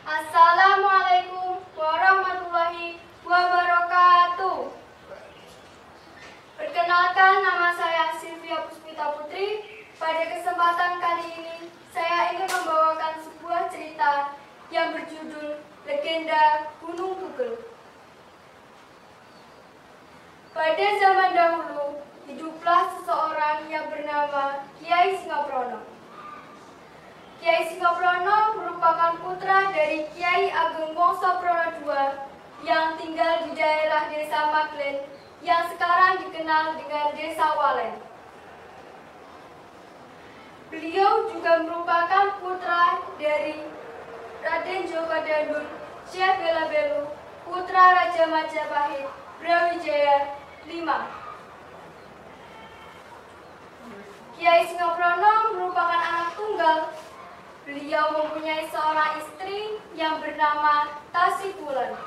Assalamualaikum warahmatullahi wabarakatuh. Perkenalkan, nama saya Sylvia Puspita Putri. Pada kesempatan kali ini, saya ingin membawakan sebuah cerita yang berjudul Legenda Gunung Tugel. Pada zaman dahulu, hiduplah seseorang yang bernama Kiai Singoprono. Kiai Singoprono merupakan putra dari Kiai Ageng Wongsoprono II yang tinggal di daerah Desa Maklen yang sekarang dikenal dengan Desa Walen. Beliau juga merupakan putra dari Raden Djoko Dadur Syekh Belabelu, putra Raja Majapahit Brawijaya V. Kiai Singoprono merupakan anak tunggal. Beliau mempunyai seorang istri yang bernama Tasibulan.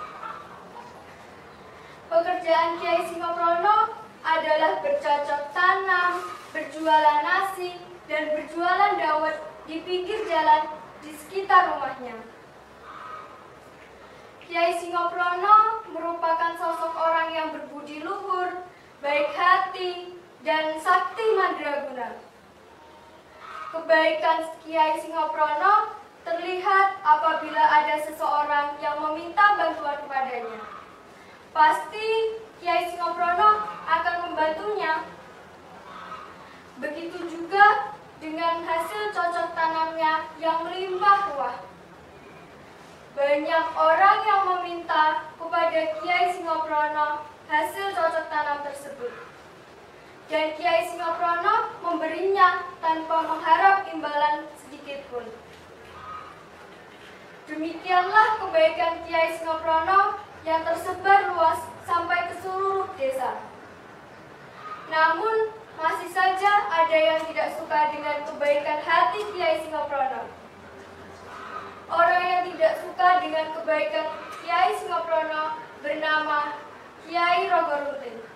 Pekerjaan Kiai Singoprono adalah bercocok tanam, berjualan nasi, dan berjualan dawet di pinggir jalan di sekitar rumahnya. Kiai Singoprono merupakan sosok orang yang berbudi luhur, baik hati, dan sakti mandraguna. Kebaikan Kiai Singoprono terlihat apabila ada seseorang yang meminta bantuan kepadanya. Pasti Kiai Singoprono akan membantunya. Begitu juga dengan hasil cocok tanamnya yang melimpah ruah. Banyak orang yang meminta kepada Kiai Singoprono hasil cocok tanam tersebut. Dan Kiai Singoprono memberinya tanpa mengharap imbalan sedikitpun. Demikianlah kebaikan Kiai Singoprono yang tersebar luas sampai ke seluruh desa. Namun, masih saja ada yang tidak suka dengan kebaikan hati Kiai Singoprono. Orang yang tidak suka dengan kebaikan Kiai Singoprono bernama Kiai Rogorunting.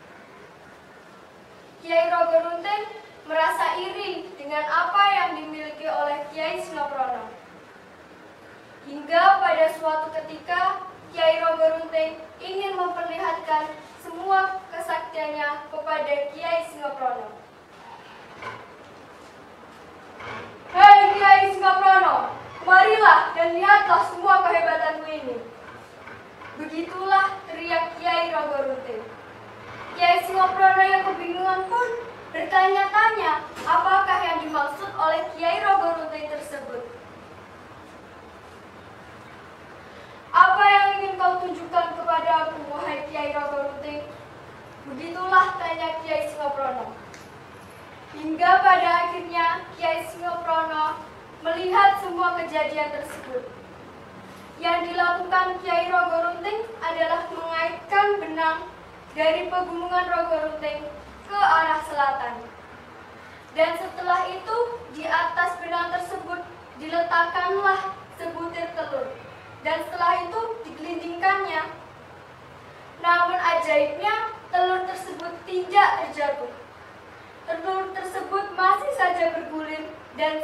Kiai Rogorunting merasa iri dengan apa yang dimiliki oleh Kiai Singoprono. Hingga pada suatu ketika, Kiai Rogorunting ingin memperlihatkan semua kesaktiannya kepada Kiai Singoprono. Hei Kiai Singoprono, kemarilah dan lihatlah semua kehebatanmu ini. Begitulah teriak Kiai Rogorunting. Kiai Singoprono yang kebingungan pun bertanya-tanya apakah yang dimaksud oleh Kiai Rogorunting tersebut. Apa yang ingin kau tunjukkan kepada aku, wahai Kiai Rogorunting? Begitulah tanya Kiai Singoprono. Hingga pada akhirnya Kiai Singoprono melihat semua kejadian tersebut. Yang dilakukan Kiai Rogorunting adalah mengaitkan benang dari pegunungan Rogorunting ke arah selatan. Dan setelah itu, di atas benang tersebut diletakkanlah sebutir telur. Dan setelah itu digelindingkannya. Namun ajaibnya, telur tersebut tidak terjatuh. Telur tersebut masih saja bergulir dan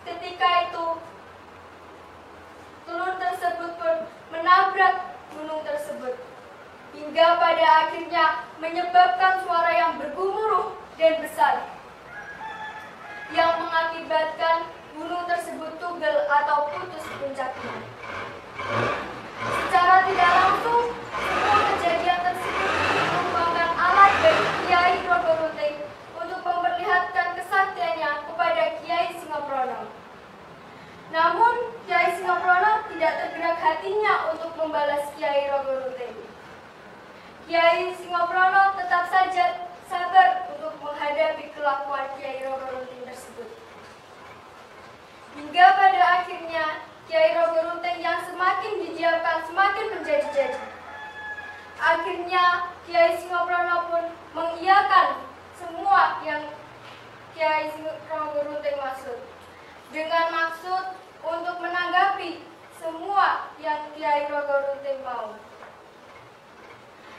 ketika itu telur tersebut pun menabrak gunung tersebut. Hingga pada akhirnya menyebabkan suara yang bergemuruh dan besar yang mengakibatkan gunung tersebut tugel atau putus puncaknya. Secara tidak langsung, semua kejadian tersebut merupakan alat dari Kiai Rogorunting untuk memperlihatkan kesaktiannya kepada Kiai Singoprono. Namun, Kiai Singoprono tidak tergerak hatinya untuk membalas Kiai Rogorunting. Kiai Singoprono tetap saja sabar untuk menghadapi kelakuan Kiai Rogorunting tersebut. Hingga pada akhirnya Kiai Rogorunting yang semakin didiamkan semakin menjadi-jadi. Akhirnya Kiai Singoprono pun mengiyakan semua yang Kiai Rogorunting maksud, dengan maksud untuk menanggapi semua yang Kiai Rogorunting mau.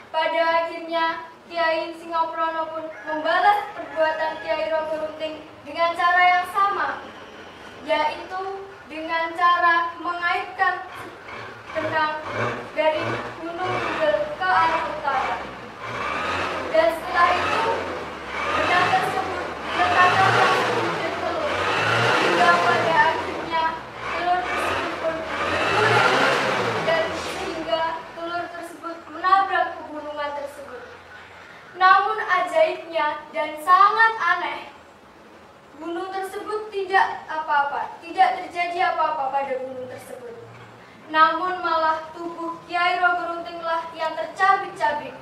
Pada akhirnya, Kiai Singoprono pun membalas perbuatan Kiai Rogorunting dengan cara yang sama, yaitu dengan cara mengaitkan menyeberang dari Gunung Kidul ke arah utara. Dan setelah itu, benda tersebut diletakkan langsung di telur, hingga pada akhirnya telur tersebut pun bergulir dan sehingga telur tersebut menabrak pegunungan tersebut. Namun ajaibnya dan sangat aneh, gunung tersebut tidak terjadi apa-apa pada gunung tersebut. Namun malah tubuh Kiai Rogoruntinglah yang tercabik-cabik.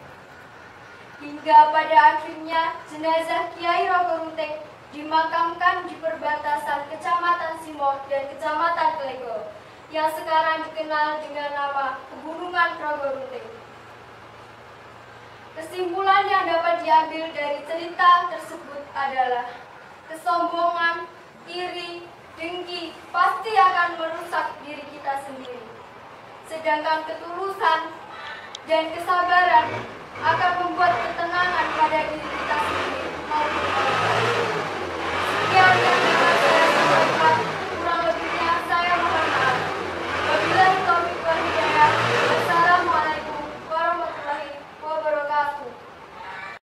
Hingga pada akhirnya jenazah Kiai Rogorunting dimakamkan di perbatasan Kecamatan Simo dan Kecamatan Klego, yang sekarang dikenal dengan nama Pegunungan Rogorunting. Kesimpulan yang dapat diambil dari cerita tersebut adalah kesombongan, iri, dengki pasti akan merusak diri kita sendiri. Sedangkan ketulusan dan kesabaran akan membuat ketenangan pada diri kita sendiri.